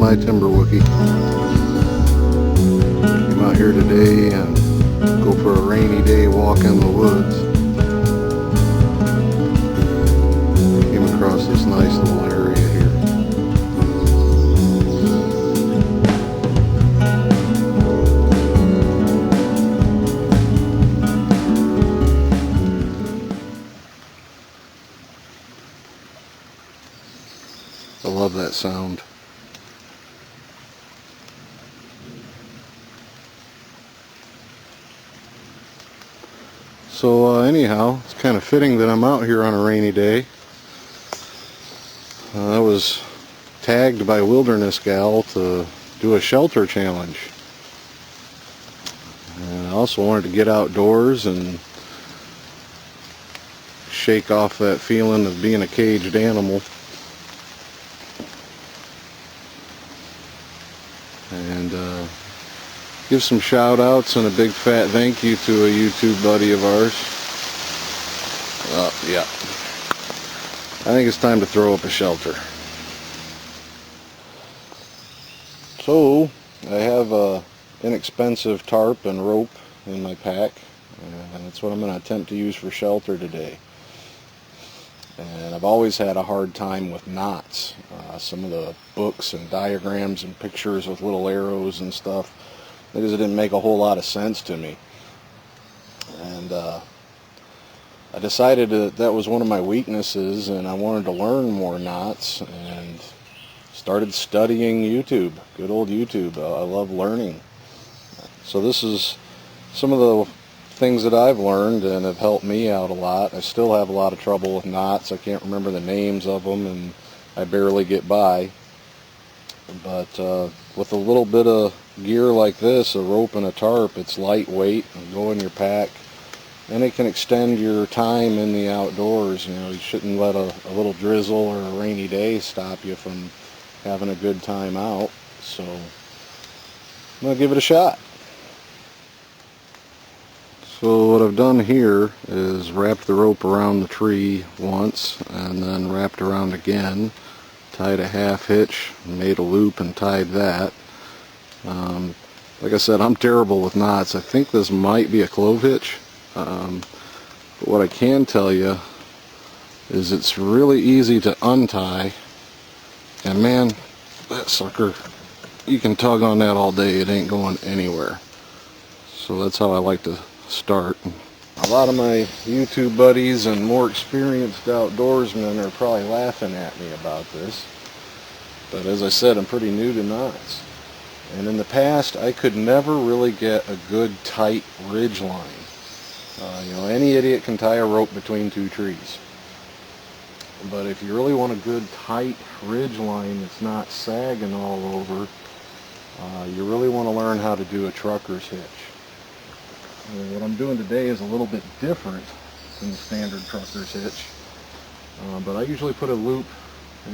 My Timber Wookie. Came out here today and go for a rainy day walk in the woods. Came across this nice little area here. I love that sound. So anyhow, it's kind of fitting that I'm out here on a rainy day. I was tagged by Wilderness Gal to do a shelter challenge. And I also wanted to get outdoors and shake off that feeling of being a caged animal. And give some shout outs and a big fat thank you to a YouTube buddy of ours. Yeah. I think it's time to throw up a shelter. So, I have a inexpensive tarp and rope in my pack, and that's what I'm going to attempt to use for shelter today. And I've always had a hard time with knots. Some of the books and diagrams and pictures with little arrows and stuff, because it didn't make a whole lot of sense to me. And I decided that was one of my weaknesses, and I wanted to learn more knots, and started studying YouTube. Good old YouTube. I love learning. So this is some of the things that I've learned and have helped me out a lot. I still have a lot of trouble with knots. I can't remember the names of them, and I barely get by. But with a little bit of gear like this, a rope and a tarp, it's lightweight and go in your pack, and it can extend your time in the outdoors. You know, you shouldn't let a little drizzle or a rainy day stop you from having a good time out. So I'm gonna give it a shot. So what I've done here is wrapped the rope around the tree once, and then wrapped around again, tied a half hitch, made a loop and tied that. Like I said, I'm terrible with knots. I think this might be a clove hitch. But what I can tell you is it's really easy to untie, and man, that sucker, you can tug on that all day, it ain't going anywhere. So that's how I like to start. A lot of my YouTube buddies and more experienced outdoorsmen are probably laughing at me about this, but as I said, I'm pretty new to knots. And in the past, I could never really get a good tight ridge line. You know, any idiot can tie a rope between two trees. But if you really want a good tight ridge line that's not sagging all over, you really want to learn how to do a trucker's hitch. What I'm doing today is a little bit different than the standard trucker's hitch. But I usually put a loop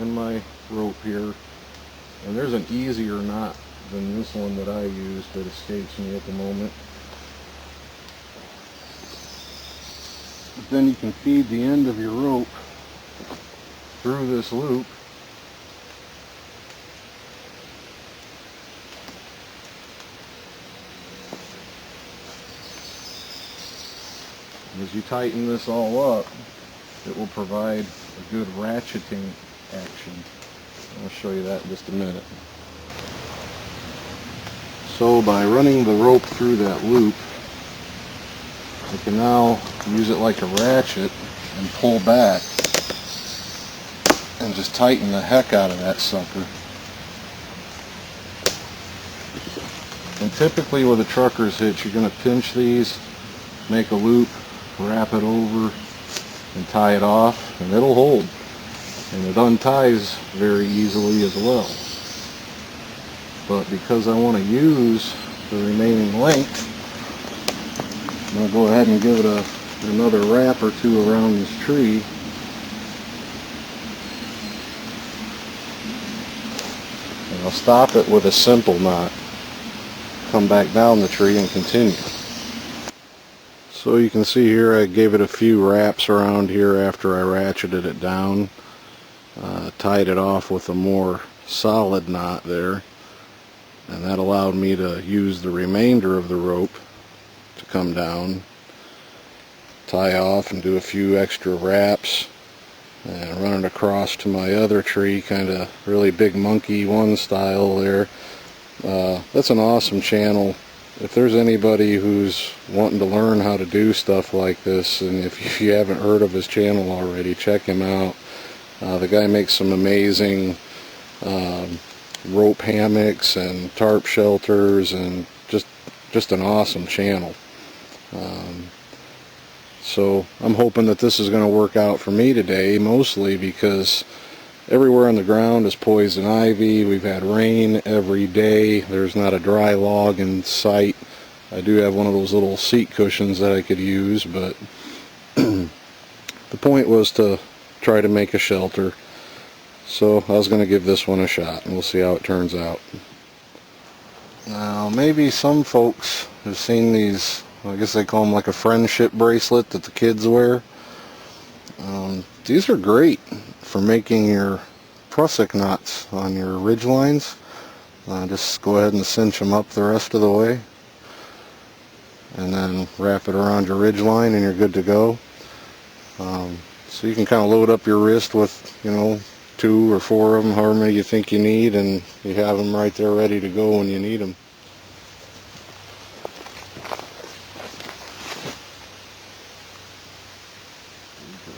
in my rope here, and there's an easier knot than this one that I use that escapes me at the moment. But then you can feed the end of your rope through this loop, as you tighten this all up, it will provide a good ratcheting action. I'll show you that in just a minute. So by running the rope through that loop, I can now use it like a ratchet and pull back and just tighten the heck out of that sucker. And typically with a trucker's hitch, you're going to pinch these, make a loop, wrap it over, and tie it off, and it'll hold. And it unties very easily as well. But because I want to use the remaining length, I'm going to go ahead and give it another wrap or two around this tree. And I'll stop it with a simple knot. Come back down the tree and continue. So you can see here I gave it a few wraps around here after I ratcheted it down. Tied it off with a more solid knot there, and that allowed me to use the remainder of the rope to come down, tie off and do a few extra wraps, and run it across to my other tree, kind of really big monkey one style there. That's an awesome channel. If there's anybody who's wanting to learn how to do stuff like this, and if you haven't heard of his channel already, check him out. The guy makes some amazing rope hammocks and tarp shelters, and just an awesome channel. So I'm hoping that this is going to work out for me today, mostly because everywhere on the ground is poison ivy. We've had rain every day. There's not a dry log in sight. I do have one of those little seat cushions that I could use, but the point was to try to make a shelter. So I was going to give this one a shot, and we'll see how it turns out. Now, maybe some folks have seen these, I guess they call them like a friendship bracelet that the kids wear. These are great for making your prusik knots on your ridge lines. Just go ahead and cinch them up the rest of the way, and then wrap it around your ridge line and you're good to go. So you can kind of load up your wrist with, 2 or 4 of them, however many you think you need, and you have them right there ready to go when you need them.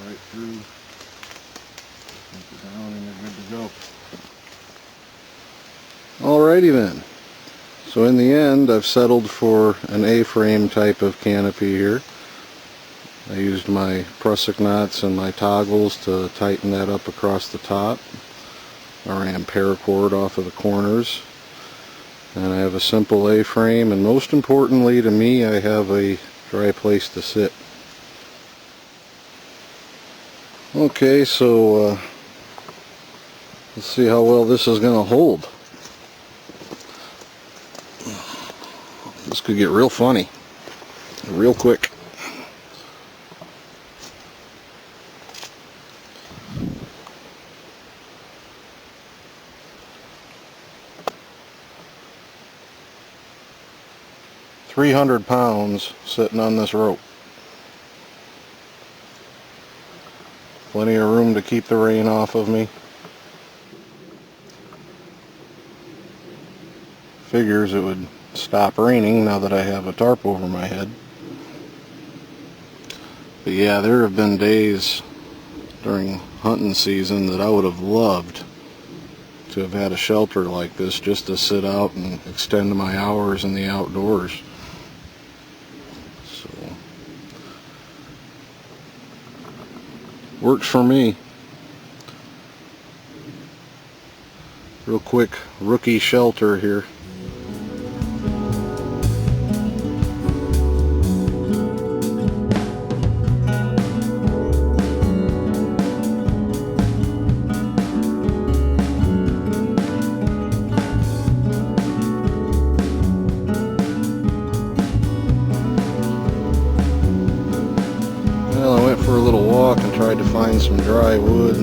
Right through, take it down, and you're good to go. Alrighty then. So in the end, I've settled for an A-frame type of canopy here. I used my prusik knots and my toggles to tighten that up across the top. I ran paracord off of the corners. And I have a simple A-frame, and most importantly to me, I have a dry place to sit. Okay, so let's see how well this is going to hold. This could get real funny, real quick. £300 sitting on this rope. Plenty of room to keep the rain off of me. Figures it would stop raining now that I have a tarp over my head. But yeah, there have been days during hunting season that I would have loved to have had a shelter like this just to sit out and extend my hours in the outdoors. So, works for me. Real quick rookie shelter here. For a little walk and tried to find some dry wood.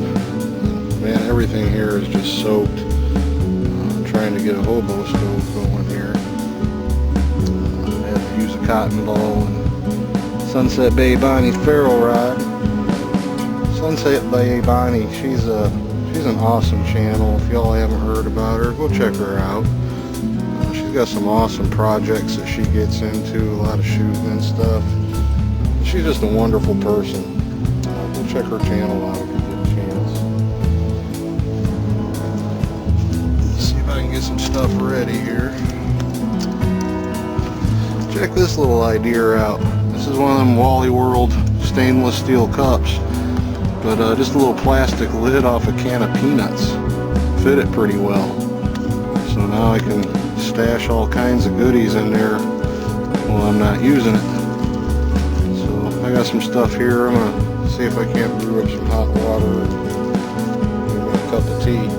Man, everything here is just soaked. Trying to get a hobo stove going here. I had to use a cotton ball and Sunset Bay Bonnie's ferro rod. Sunset Bay Bonnie, she's an awesome channel. If y'all haven't heard about her, go check her out. She's got some awesome projects that she gets into, a lot of shooting and stuff. She's just a wonderful person. Go check her channel out if you get a chance. Let's see if I can get some stuff ready here. Check this little idea out. This is one of them Wally World stainless steel cups, but just a little plastic lid off a can of peanuts. Fit it pretty well. So now I can stash all kinds of goodies in there while I'm not using it. I got some stuff here. I'm going to see if I can't brew up some hot water and give me a cup of tea.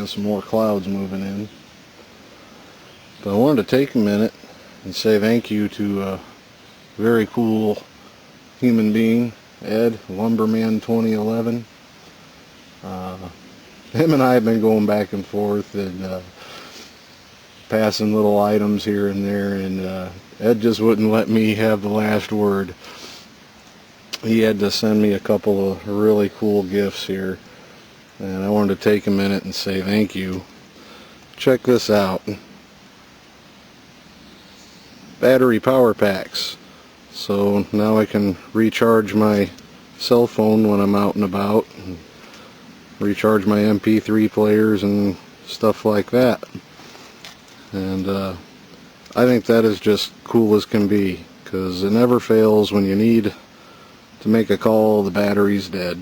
got some more clouds moving in. But I wanted to take a minute and say thank you to a very cool human being, Ed, Lumberman 2011. Him and I have been going back and forth and passing little items here and there, and Ed just wouldn't let me have the last word. He had to send me a couple of really cool gifts here, and I wanted to take a minute and say thank you. Check this out. Battery power packs. So now I can recharge my cell phone when I'm out and about, and recharge my MP3 players and stuff like that. And I think that is just cool as can be, because it never fails when you need to make a call, the battery's dead.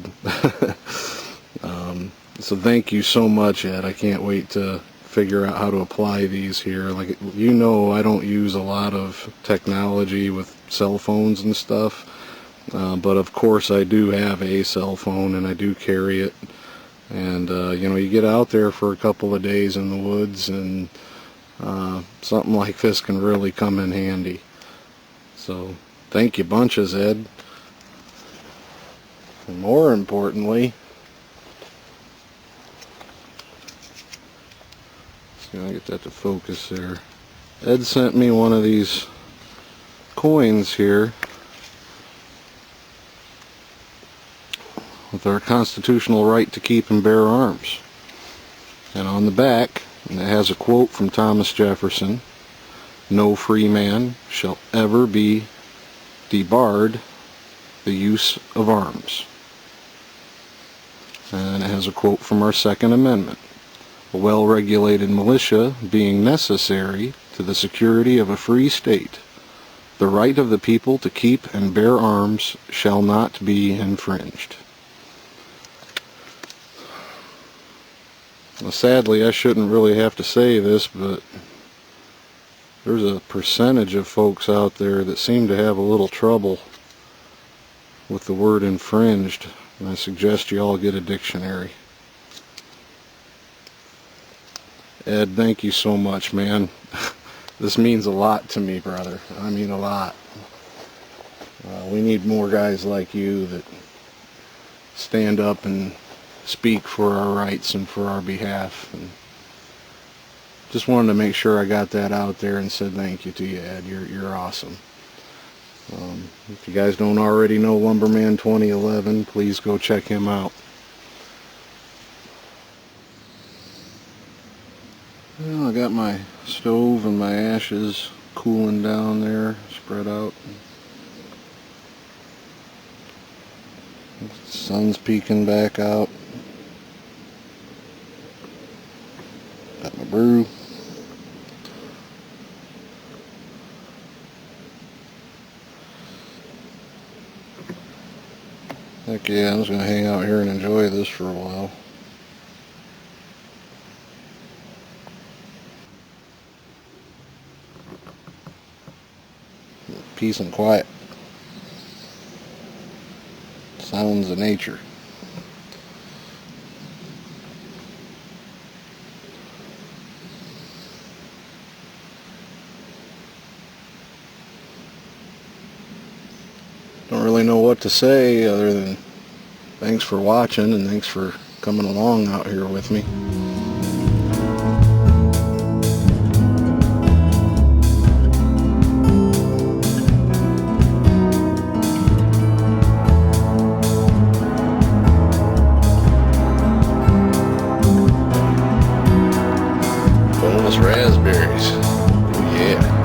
So thank you so much, Ed. I can't wait to figure out how to apply these here. Like, you know, I don't use a lot of technology with cell phones and stuff, but of course I do have a cell phone and I do carry it. And you know, you get out there for a couple of days in the woods, and something like this can really come in handy. So thank you bunches, Ed. And more importantly, see if I get that to focus there. Ed sent me one of these coins here with our constitutional right to keep and bear arms. And on the back, it has a quote from Thomas Jefferson: "No free man shall ever be debarred the use of arms." And it has a quote from our Second Amendment: "A well-regulated militia being necessary to the security of a free state, the right of the people to keep and bear arms shall not be infringed." Well, sadly, I shouldn't really have to say this, but there's a percentage of folks out there that seem to have a little trouble with the word infringed, and I suggest you all get a dictionary. Ed, thank you so much, man. This means a lot to me, brother. I mean, a lot. We need more guys like you that stand up and speak for our rights and for our behalf. And just wanted to make sure I got that out there and said thank you to you, Ed. You're awesome. If you guys don't already know Lumberman 2011, please go check him out. Well, I got my stove and my ashes cooling down there, spread out. The sun's peeking back out. Got my brew. Heck yeah, I'm just going to hang out here and enjoy this for a while. Peace and quiet. Sounds of nature. Don't really know what to say other than thanks for watching and thanks for coming along out here with me. Bonus raspberries. Yeah.